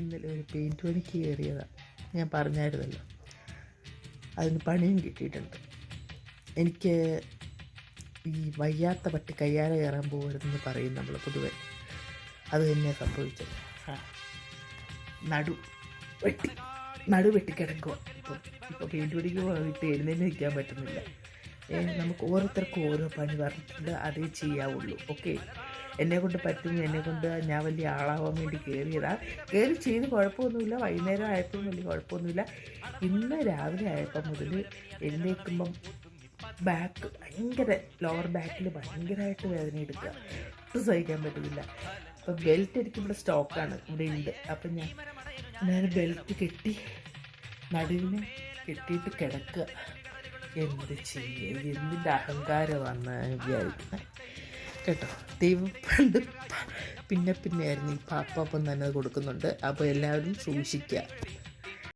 ഇന്നലെ ഒരു പെയിൻറ്റ് പണിക്ക് കയറിയതാണ്, ഞാൻ പറഞ്ഞായിരുന്നല്ലോ. അതിന് പണിയും കിട്ടിയിട്ടുണ്ട്. എനിക്ക് ഈ വയ്യാത്ത പട്ടി കയ്യാല കയറാൻ പോകരുതെന്ന് പറയും നമ്മൾ പൊതുവെ. അത് തന്നെ സംഭവിച്ചത്. നടു വെട്ടിക്കിടക്കുക. ഇപ്പോൾ പെയിൻറ്റ് പണിക്ക് പോയിട്ട് എഴുന്നേറ്റ് നിൽക്കാൻ പറ്റുന്നില്ല. നമുക്ക് ഓരോരുത്തർക്കും ഓരോ പണി പറഞ്ഞിട്ടുണ്ട്, അതേ ചെയ്യാവുള്ളൂ. ഓക്കെ, എന്നെക്കൊണ്ട് പറ്റും, എന്നെക്കൊണ്ട് ഞാൻ വലിയ ആളാവാൻ വേണ്ടി കയറി ചെയ്ത് കുഴപ്പമൊന്നുമില്ല. വൈകുന്നേരം ആയപ്പോഴും വലിയ കുഴപ്പമൊന്നുമില്ല. ഇന്ന് രാവിലെ ആയപ്പോൾ മുതൽ എഴുന്നേൽക്കുമ്പം ബാക്ക് ഭയങ്കര, ലോവർ ബാക്കിൽ ഭയങ്കരമായിട്ട് വേദന എടുക്കുക, ഒട്ടും സഹിക്കാൻ പറ്റുന്നില്ല. അപ്പോൾ ബെൽറ്റ് എനിക്കിവിടെ സ്റ്റോക്കാണ്, ഇവിടെ ഉണ്ട്. അപ്പം ഞാൻ ബെൽറ്റ് കെട്ടി നടുവിനെ കെട്ടിയിട്ട് കിടക്കുക. എന്ത് ചെയ്യുക, എന്തിൻ്റെ അഹങ്കാരമാണ് വിചാരിക്കുന്നത് കേട്ടോ. ദൈവം പണ്ട് പിന്നെ ആയിരുന്നു, ഇപ്പം അപ്പം തന്നെ കൊടുക്കുന്നുണ്ട്. അപ്പോൾ എല്ലാവരും സൂക്ഷിക്കുക.